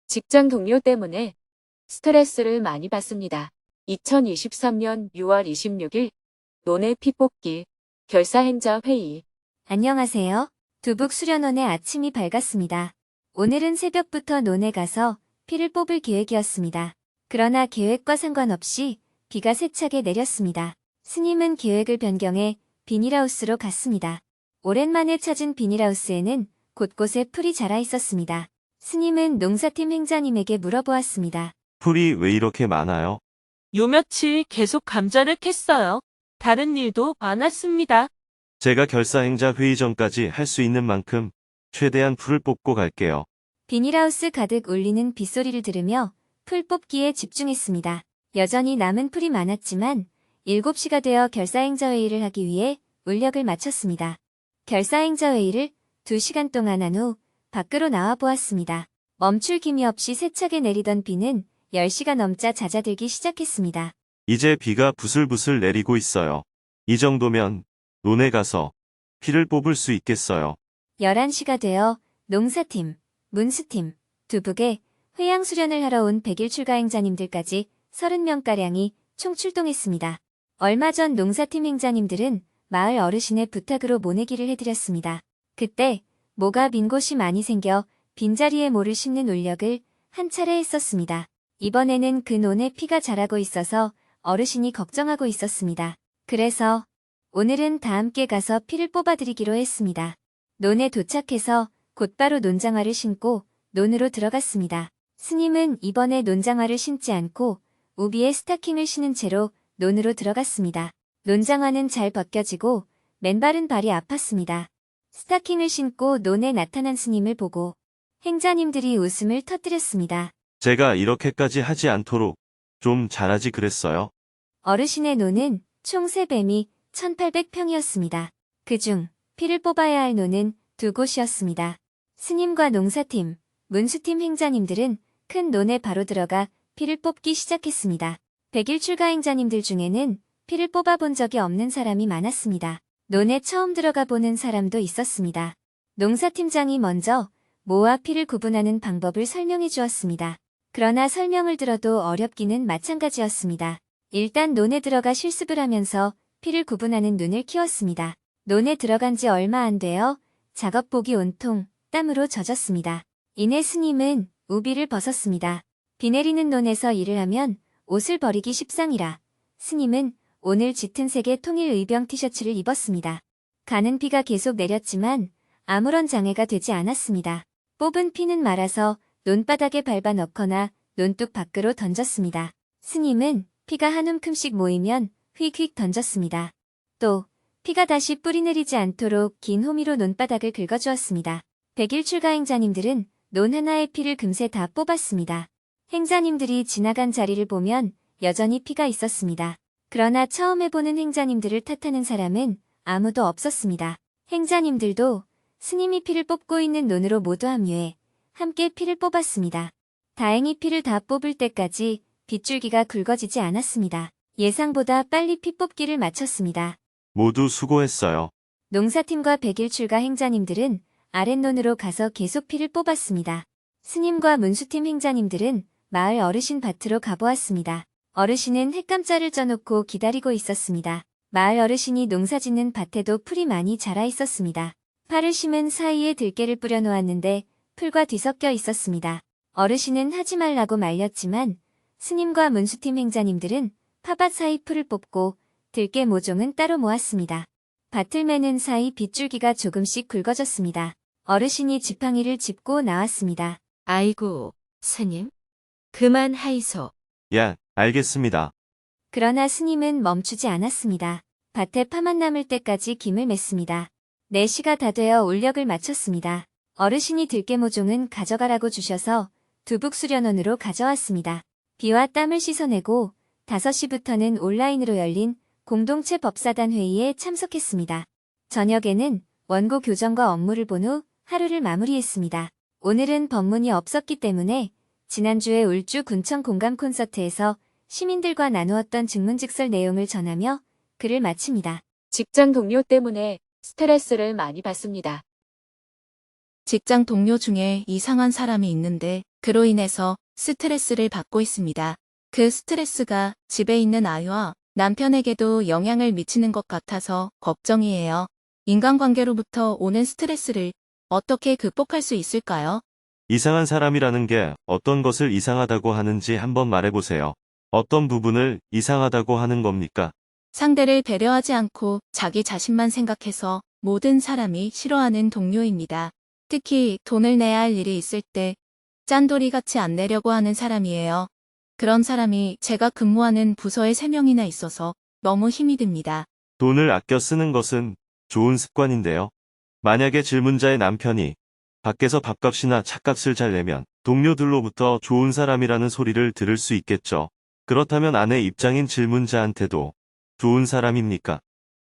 직장 동료 때문에 스트레스를 많이 받습니다. 2023년 6월 26일 논의 피 뽑기 결사행자 회의. 안녕하세요. 두북 수련원의 아침이 밝았습니다. 오늘은 새벽부터 논에 가서 피를 뽑을 계획이었습니다. 그러나 계획과 상관없이 비가 세차게 내렸습니다. 스님은 계획을 변경해 비닐하우스로 갔습니다. 오랜만에 찾은 비닐하우스에는 곳곳에 풀이 자라 있었습니다. 스님은 농사팀 행자님에게 물어보았습니다. 풀이 왜 이렇게 많아요? 요 며칠 계속 감자를 캤어요. 다른 일도 많았습니다. 제가 결사행자 회의 전까지 할 수 있는 만큼 최대한 풀을 뽑고 갈게요. 비닐하우스 가득 울리는 빗소리를 들으며 풀 뽑기에 집중했습니다. 여전히 남은 풀이 많았지만 7시가 되어 결사행자 회의를 하기 위해 울력을 마쳤습니다. 결사행자 회의를 2시간 동안 한 후 밖으로 나와 보았습니다. 멈출 기미 없이 세차게 내리던 비는 10시가 넘자 잦아들기 시작했습니다. 이제 비가 부슬부슬 내리고 있어요. 이 정도면 논에 가서 피를 뽑을 수 있겠어요. 11시가 되어 농사팀, 문수팀, 두북에 회양 수련을 하러 온 100일 출가 행자님들까지 30명가량이 총출동했습니다. 얼마 전 농사팀 행자님들은 마을 어르신의 부탁으로 모내기를 해드렸습니다. 그때 모가 빈 곳이 많이 생겨 빈자리에 모를 심는 울력을 한 차례 했었습니다. 이번에는 그 논에 피가 자라고 있어서 어르신이 걱정하고 있었습니다. 그래서 오늘은 다 함께 가서 피를 뽑아드리기로 했습니다. 논에 도착해서 곧바로 논장화를 신고 논으로 들어갔습니다. 스님은 이번에 논장화를 신지 않고 우비에 스타킹을 신은 채로 논으로 들어갔습니다. 논장화는 잘 벗겨지고 맨발은 발이 아팠습니다. 스타킹을 신고 논에 나타난 스님을 보고 행자님들이 웃음을 터뜨렸습니다. 제가 이렇게까지 하지 않도록 좀 잘하지 그랬어요. 어르신의 논은 총 3뱀이 1800평이었습니다. 그중 피를 뽑아야 할 논은 2곳이었습니다. 스님과 농사팀, 문수팀 행자님들은 큰 논에 바로 들어가 피를 뽑기 시작했습니다. 100일 출가 행자님들 중에는 피를 뽑아본 적이 없는 사람이 많았습니다. 논에 처음 들어가 보는 사람도 있었습니다. 농사팀장이 먼저 모와 피를 구분하는 방법을 설명해 주었습니다. 그러나 설명을 들어도 어렵기는 마찬가지였습니다. 일단 논에 들어가 실습을 하면서 피를 구분하는 눈을 키웠습니다. 논에 들어간 지 얼마 안 되어 작업복이 온통 땀으로 젖었습니다. 이내 스님은 우비를 벗었습니다. 비 내리는 논에서 일을 하면 옷을 버리기 십상이라 스님은 오늘 짙은 색의 통일 의병 티셔츠를 입었습니다. 가는 비가 계속 내렸지만 아무런 장애가 되지 않았습니다. 뽑은 피는 말아서 논바닥에 밟아 넣거나 논둑 밖으로 던졌습니다. 스님은 피가 한 움큼씩 모이면 휙휙 던졌습니다. 또 피가 다시 뿌리 내리지 않도록 긴 호미로 논바닥을 긁어주었습니다. 100일 출가 행자님들은 논 하나의 피를 금세 다 뽑았습니다. 행자님들이 지나간 자리를 보면 여전히 피가 있었습니다. 그러나 처음 해보는 행자님들을 탓하는 사람은 아무도 없었습니다. 행자님들도 스님이 피를 뽑고 있는 논으로 모두 합류해 함께 피를 뽑았습니다. 다행히 피를 다 뽑을 때까지 빗줄기가 굵어지지 않았습니다. 예상보다 빨리 피 뽑기를 마쳤습니다. 모두 수고했어요. 농사팀과 100일 출가 행자님들은 아랫논으로 가서 계속 피를 뽑았습니다. 스님과 문수팀 행자님들은 마을 어르신 밭으로 가보았습니다. 어르신은 햇감자를 쪄놓고 기다리고 있었습니다. 마을 어르신이 농사짓는 밭에도 풀이 많이 자라 있었습니다. 파를 심은 사이에 들깨를 뿌려 놓았는데 풀과 뒤섞여 있었습니다. 어르신은 하지 말라고 말렸지만 스님과 문수팀 행자님들은 파밭 사이 풀을 뽑고 들깨 모종은 따로 모았습니다. 밭을 매는 사이 빗줄기가 조금씩 굵어졌습니다. 어르신이 지팡이를 짚고 나왔습니다. 아이고, 스님. 그만 하이소. 야, 알겠습니다. 그러나 스님은 멈추지 않았습니다. 밭에 파만 남을 때까지 김을 맸습니다. 4시가 다 되어 울력을 마쳤습니다. 어르신이 들깨 모종은 가져가라고 주셔서 두북 수련원으로 가져왔습니다. 비와 땀을 씻어내고 5시부터는 온라인으로 열린 공동체 법사단 회의에 참석했습니다. 저녁에는 원고 교정과 업무를 본 후 하루를 마무리했습니다. 오늘은 법문이 없었기 때문에 지난주에 울주 군청 공감 콘서트에서 시민들과 나누었던 증문즉설 내용을 전하며 글을 마칩니다. 직장 동료 때문에 스트레스를 많이 받습니다. 직장 동료 중에 이상한 사람이 있는데 그로 인해서 스트레스를 받고 있습니다. 그 스트레스가 집에 있는 아이와 남편에게도 영향을 미치는 것 같아서 걱정이에요. 인간관계로부터 오는 스트레스를 어떻게 극복할 수 있을까요? 이상한 사람이라는 게 어떤 것을 이상하다고 하는지 한번 말해보세요. 어떤 부분을 이상하다고 하는 겁니까? 상대를 배려하지 않고 자기 자신만 생각해서 모든 사람이 싫어하는 동료입니다. 특히 돈을 내야 할 일이 있을 때 짠돌이같이 안 내려고 하는 사람이에요. 그런 사람이 제가 근무하는 부서에 3명이나 있어서 너무 힘이 듭니다. 돈을 아껴 쓰는 것은 좋은 습관인데요. 만약에 질문자의 남편이 밖에서 밥값이나 차값을 잘 내면 동료들로부터 좋은 사람이라는 소리를 들을 수 있겠죠. 그렇다면 아내 입장인 질문자한테도 좋은 사람입니까?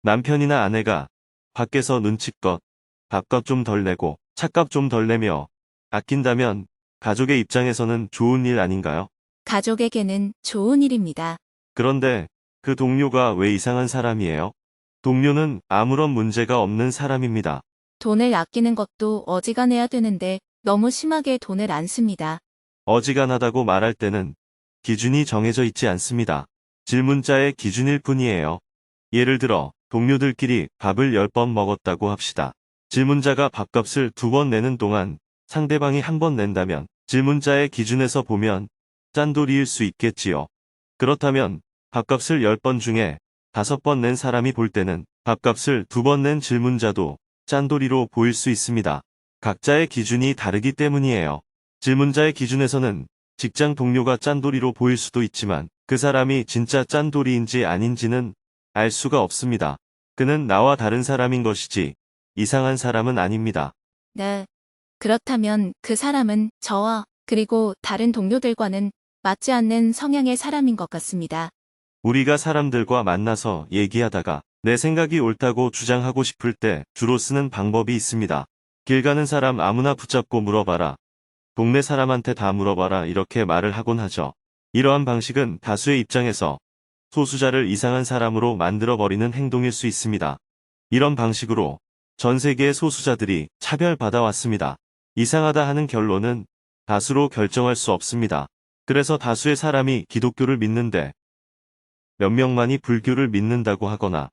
남편이나 아내가 밖에서 눈치껏 밥값 좀 덜 내고 차값 좀 덜 내며 아낀다면 가족의 입장에서는 좋은 일 아닌가요? 가족에게는 좋은 일입니다. 그런데 그 동료가 왜 이상한 사람이에요? 동료는 아무런 문제가 없는 사람입니다. 돈을 아끼는 것도 어지간해야 되는데 너무 심하게 돈을 안 씁니다. 어지간하다고 말할 때는 기준이 정해져 있지 않습니다. 질문자의 기준일 뿐이에요. 예를 들어 동료들끼리 밥을 10번 먹었다고 합시다. 질문자가 밥값을 2번 내는 동안 상대방이 1번 낸다면 질문자의 기준에서 보면 짠돌이일 수 있겠지요. 그렇다면 밥값을 10번 중에 5번 낸 사람이 볼 때는 밥값을 2번 낸 질문자도 짠돌이로 보일 수 있습니다. 각자의 기준이 다르기 때문이에요. 질문자의 기준에서는 직장 동료가 짠돌이로 보일 수도 있지만 그 사람이 진짜 짠돌이인지 아닌지는 알 수가 없습니다. 그는 나와 다른 사람인 것이지 이상한 사람은 아닙니다. 네. 그렇다면 그 사람은 저와 그리고 다른 동료들과는 맞지 않는 성향의 사람인 것 같습니다. 우리가 사람들과 만나서 얘기하다가 내 생각이 옳다고 주장하고 싶을 때 주로 쓰는 방법이 있습니다. 길 가는 사람 아무나 붙잡고 물어봐라. 동네 사람한테 다 물어봐라 이렇게 말을 하곤 하죠. 이러한 방식은 다수의 입장에서 소수자를 이상한 사람으로 만들어버리는 행동일 수 있습니다. 이런 방식으로 전 세계의 소수자들이 차별받아왔습니다. 이상하다 하는 결론은 다수로 결정할 수 없습니다. 그래서 다수의 사람이 기독교를 믿는데 몇 명만이 불교를 믿는다고 하거나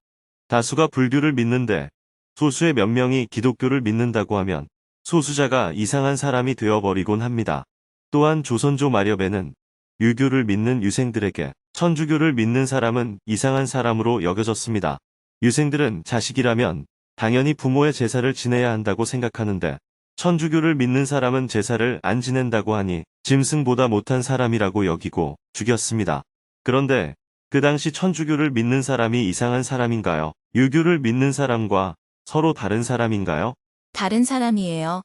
다수가 불교를 믿는데 소수의 몇 명이 기독교를 믿는다고 하면 소수자가 이상한 사람이 되어버리곤 합니다. 또한 조선조 마렵에는 유교를 믿는 유생들에게 천주교를 믿는 사람은 이상한 사람으로 여겨졌습니다. 유생들은 자식이라면 당연히 부모의 제사를 지내야 한다고 생각하는데 천주교를 믿는 사람은 제사를 안 지낸다고 하니 짐승보다 못한 사람이라고 여기고 죽였습니다. 그런데 그 당시 천주교를 믿는 사람이 이상한 사람인가요? 유교를 믿는 사람과 서로 다른 사람인가요? 다른 사람이에요.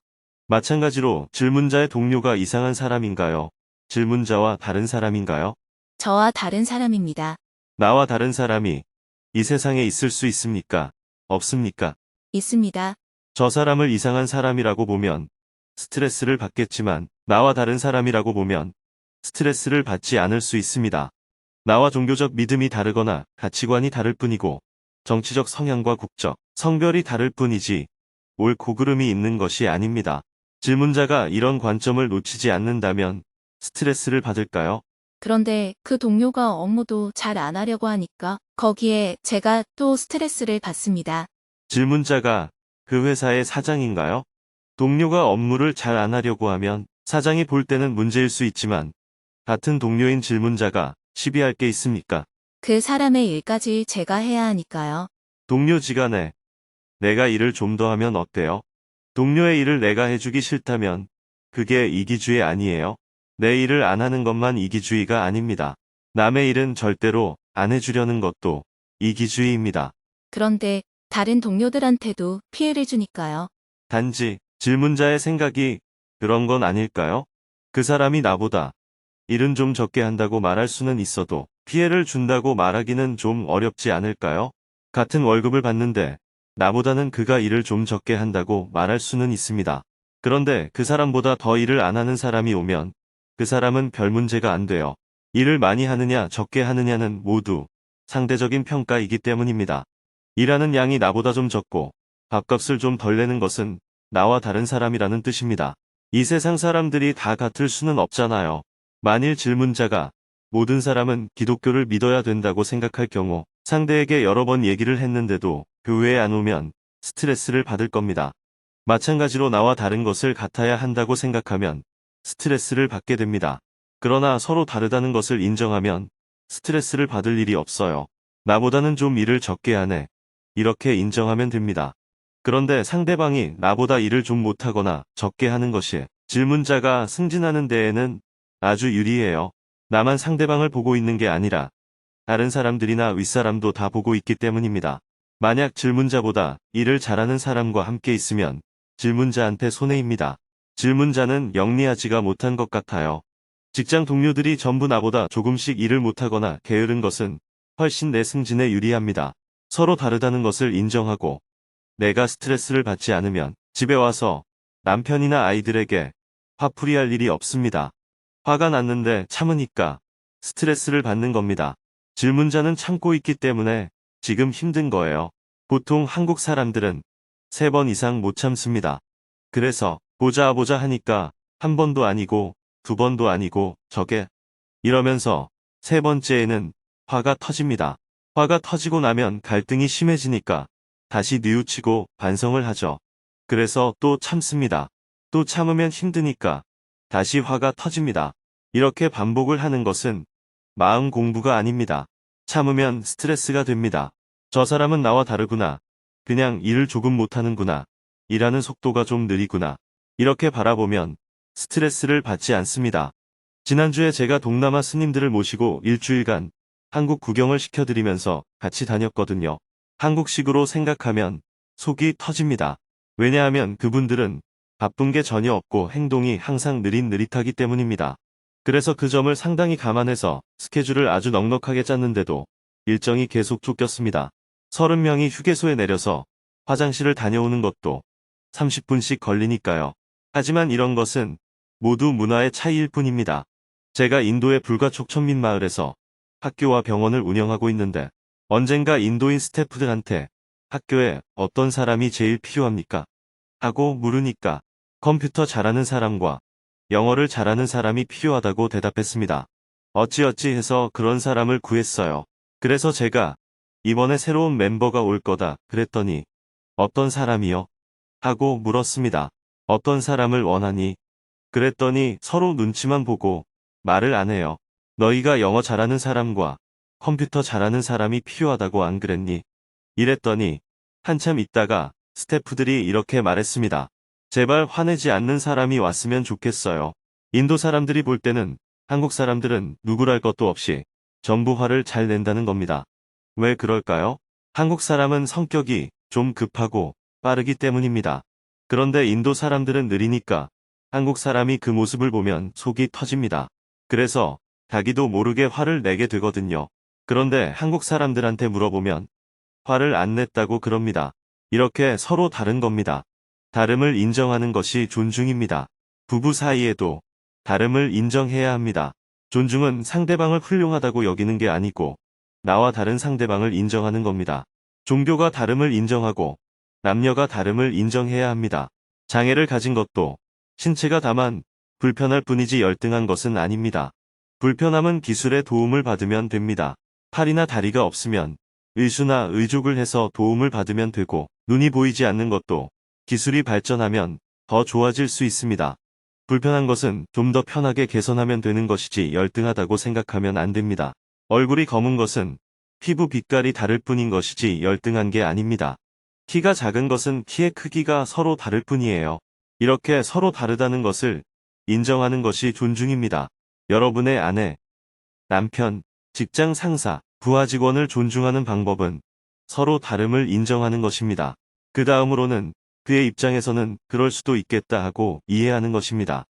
마찬가지로 질문자의 동료가 이상한 사람인가요? 질문자와 다른 사람인가요? 저와 다른 사람입니다. 나와 다른 사람이 이 세상에 있을 수 있습니까? 없습니까? 있습니다. 저 사람을 이상한 사람이라고 보면 스트레스를 받겠지만 나와 다른 사람이라고 보면 스트레스를 받지 않을 수 있습니다. 나와 종교적 믿음이 다르거나 가치관이 다를 뿐이고 정치적 성향과 국적, 성별이 다를 뿐이지 옳고 그름이 있는 것이 아닙니다. 질문자가 이런 관점을 놓치지 않는다면 스트레스를 받을까요? 그런데 그 동료가 업무도 잘 안 하려고 하니까 거기에 제가 또 스트레스를 받습니다. 질문자가 그 회사의 사장인가요? 동료가 업무를 잘 안 하려고 하면 사장이 볼 때는 문제일 수 있지만 같은 동료인 질문자가 시비할 게 있습니까? 그 사람의 일까지 제가 해야 하니까요. 동료지간에 내가 일을 좀 더 하면 어때요? 동료의 일을 내가 해주기 싫다면 그게 이기주의 아니에요? 내 일을 안 하는 것만 이기주의가 아닙니다. 남의 일은 절대로 안 해주려는 것도 이기주의입니다. 그런데 다른 동료들한테도 피해를 주니까요. 단지 질문자의 생각이 그런 건 아닐까요? 그 사람이 나보다 일은 좀 적게 한다고 말할 수는 있어도 피해를 준다고 말하기는 좀 어렵지 않을까요? 같은 월급을 받는데 나보다는 그가 일을 좀 적게 한다고 말할 수는 있습니다. 그런데 그 사람보다 더 일을 안 하는 사람이 오면 그 사람은 별 문제가 안 돼요. 일을 많이 하느냐 적게 하느냐는 모두 상대적인 평가이기 때문입니다. 일하는 양이 나보다 좀 적고 밥값을 좀 덜 내는 것은 나와 다른 사람이라는 뜻입니다. 이 세상 사람들이 다 같을 수는 없잖아요. 만일 질문자가 모든 사람은 기독교를 믿어야 된다고 생각할 경우 상대에게 여러 번 얘기를 했는데도 교회에 안 오면 스트레스를 받을 겁니다. 마찬가지로 나와 다른 것을 같아야 한다고 생각하면 스트레스를 받게 됩니다. 그러나 서로 다르다는 것을 인정하면 스트레스를 받을 일이 없어요. 나보다는 좀 일을 적게 하네. 이렇게 인정하면 됩니다. 그런데 상대방이 나보다 일을 좀 못하거나 적게 하는 것이 질문자가 승진하는 데에는 아주 유리해요. 나만 상대방을 보고 있는 게 아니라 다른 사람들이나 윗사람도 다 보고 있기 때문입니다. 만약 질문자보다 일을 잘하는 사람과 함께 있으면 질문자한테 손해입니다. 질문자는 영리하지가 못한 것 같아요. 직장 동료들이 전부 나보다 조금씩 일을 못하거나 게으른 것은 훨씬 내 승진에 유리합니다. 서로 다르다는 것을 인정하고 내가 스트레스를 받지 않으면 집에 와서 남편이나 아이들에게 화풀이할 일이 없습니다. 화가 났는데 참으니까 스트레스를 받는 겁니다. 질문자는 참고 있기 때문에 지금 힘든 거예요. 보통 한국 사람들은 3번 이상 못 참습니다. 그래서 보자 하니까 한 번도 아니고 2번도 아니고 저게 이러면서 3번째에는 화가 터집니다. 화가 터지고 나면 갈등이 심해지니까 다시 뉘우치고 반성을 하죠. 그래서 또 참습니다. 또 참으면 힘드니까 다시 화가 터집니다. 이렇게 반복을 하는 것은 마음 공부가 아닙니다. 참으면 스트레스가 됩니다. 저 사람은 나와 다르구나. 그냥 일을 조금 못하는구나. 일하는 속도가 좀 느리구나. 이렇게 바라보면 스트레스를 받지 않습니다. 지난주에 제가 동남아 스님들을 모시고 일주일간 한국 구경을 시켜드리면서 같이 다녔거든요. 한국식으로 생각하면 속이 터집니다. 왜냐하면 그분들은 바쁜 게 전혀 없고 행동이 항상 느릿느릿하기 때문입니다. 그래서 그 점을 상당히 감안해서 스케줄을 아주 넉넉하게 짰는데도 일정이 계속 쫓겼습니다. 30명이 휴게소에 내려서 화장실을 다녀오는 것도 30분씩 걸리니까요. 하지만 이런 것은 모두 문화의 차이일 뿐입니다. 제가 인도의 불가촉천민 마을에서 학교와 병원을 운영하고 있는데 언젠가 인도인 스태프들한테 학교에 어떤 사람이 제일 필요합니까? 하고 물으니까 컴퓨터 잘하는 사람과 영어를 잘하는 사람이 필요하다고 대답했습니다. 어찌어찌 해서 그런 사람을 구했어요. 그래서 제가 이번에 새로운 멤버가 올 거다 그랬더니 어떤 사람이요? 하고 물었습니다. 어떤 사람을 원하니? 그랬더니 서로 눈치만 보고 말을 안 해요. 너희가 영어 잘하는 사람과 컴퓨터 잘하는 사람이 필요하다고 안 그랬니? 이랬더니 한참 있다가 스태프들이 이렇게 말했습니다. 제발 화내지 않는 사람이 왔으면 좋겠어요. 인도 사람들이 볼 때는 한국 사람들은 누구랄 것도 없이 전부 화를 잘 낸다는 겁니다. 왜 그럴까요? 한국 사람은 성격이 좀 급하고 빠르기 때문입니다. 그런데 인도 사람들은 느리니까 한국 사람이 그 모습을 보면 속이 터집니다. 그래서 자기도 모르게 화를 내게 되거든요. 그런데 한국 사람들한테 물어보면 화를 안 냈다고 그럽니다. 이렇게 서로 다른 겁니다. 다름을 인정하는 것이 존중입니다. 부부 사이에도 다름을 인정해야 합니다. 존중은 상대방을 훌륭하다고 여기는 게 아니고 나와 다른 상대방을 인정하는 겁니다. 종교가 다름을 인정하고 남녀가 다름을 인정해야 합니다. 장애를 가진 것도 신체가 다만 불편할 뿐이지 열등한 것은 아닙니다. 불편함은 기술의 도움을 받으면 됩니다. 팔이나 다리가 없으면 의수나 의족을 해서 도움을 받으면 되고 눈이 보이지 않는 것도 기술이 발전하면 더 좋아질 수 있습니다. 불편한 것은 좀 더 편하게 개선하면 되는 것이지 열등하다고 생각하면 안 됩니다. 얼굴이 검은 것은 피부 빛깔이 다를 뿐인 것이지 열등한 게 아닙니다. 키가 작은 것은 키의 크기가 서로 다를 뿐이에요. 이렇게 서로 다르다는 것을 인정하는 것이 존중입니다. 여러분의 아내, 남편, 직장 상사, 부하 직원을 존중하는 방법은 서로 다름을 인정하는 것입니다. 그 다음으로는 그의 입장에서는 그럴 수도 있겠다 하고 이해하는 것입니다.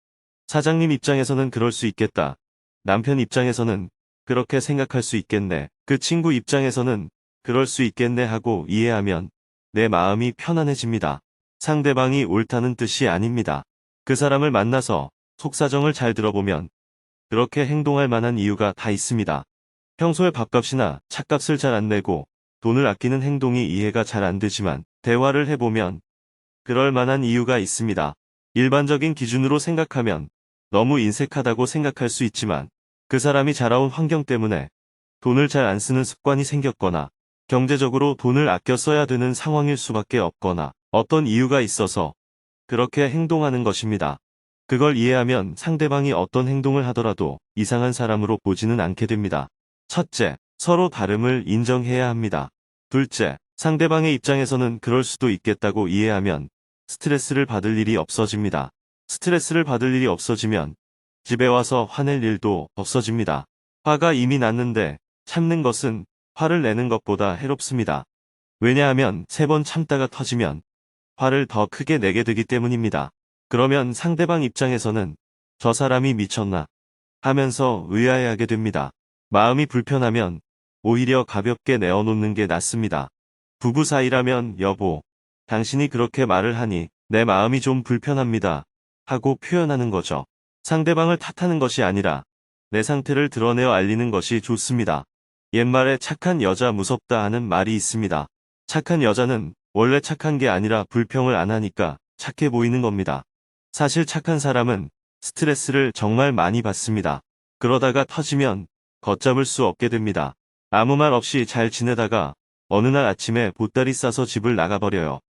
사장님 입장에서는 그럴 수 있겠다. 남편 입장에서는 그렇게 생각할 수 있겠네. 그 친구 입장에서는 그럴 수 있겠네 하고 이해하면 내 마음이 편안해집니다. 상대방이 옳다는 뜻이 아닙니다. 그 사람을 만나서 속사정을 잘 들어보면 그렇게 행동할 만한 이유가 다 있습니다. 평소에 밥값이나 차값을 잘 안 내고 돈을 아끼는 행동이 이해가 잘 안 되지만 대화를 해보면 그럴 만한 이유가 있습니다. 일반적인 기준으로 생각하면 너무 인색하다고 생각할 수 있지만 그 사람이 자라온 환경 때문에 돈을 잘 안 쓰는 습관이 생겼거나 경제적으로 돈을 아껴 써야 되는 상황일 수밖에 없거나 어떤 이유가 있어서 그렇게 행동하는 것입니다. 그걸 이해하면 상대방이 어떤 행동을 하더라도 이상한 사람으로 보지는 않게 됩니다. 첫째, 서로 다름을 인정해야 합니다. 둘째, 상대방의 입장에서는 그럴 수도 있겠다고 이해하면 스트레스를 받을 일이 없어집니다. 스트레스를 받을 일이 없어지면 집에 와서 화낼 일도 없어집니다. 화가 이미 났는데 참는 것은 화를 내는 것보다 해롭습니다. 왜냐하면 3번 참다가 터지면 화를 더 크게 내게 되기 때문입니다. 그러면 상대방 입장에서는 저 사람이 미쳤나 하면서 의아해하게 됩니다. 마음이 불편하면 오히려 가볍게 내어놓는 게 낫습니다. 부부 사이라면 여보, 당신이 그렇게 말을 하니 내 마음이 좀 불편합니다 하고 표현하는 거죠. 상대방을 탓하는 것이 아니라 내 상태를 드러내어 알리는 것이 좋습니다. 옛말에 착한 여자 무섭다 하는 말이 있습니다. 착한 여자는 원래 착한 게 아니라 불평을 안 하니까 착해 보이는 겁니다. 사실 착한 사람은 스트레스를 정말 많이 받습니다. 그러다가 터지면 걷잡을 수 없게 됩니다. 아무 말 없이 잘 지내다가 어느 날 아침에 보따리 싸서 집을 나가버려요.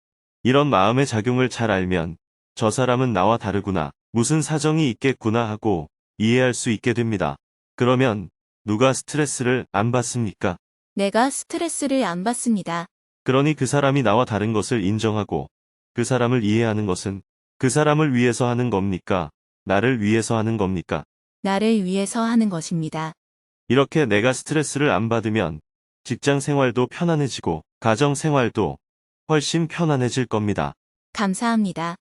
이런 마음의 작용을 잘 알면 저 사람은 나와 다르구나, 무슨 사정이 있겠구나 하고 이해할 수 있게 됩니다. 그러면 누가 스트레스를 안 받습니까? 내가 스트레스를 안 받습니다. 그러니 그 사람이 나와 다른 것을 인정하고 그 사람을 이해하는 것은 그 사람을 위해서 하는 겁니까? 나를 위해서 하는 겁니까? 나를 위해서 하는 것입니다. 이렇게 내가 스트레스를 안 받으면 직장 생활도 편안해지고 가정 생활도 훨씬 편안해질 겁니다. 감사합니다.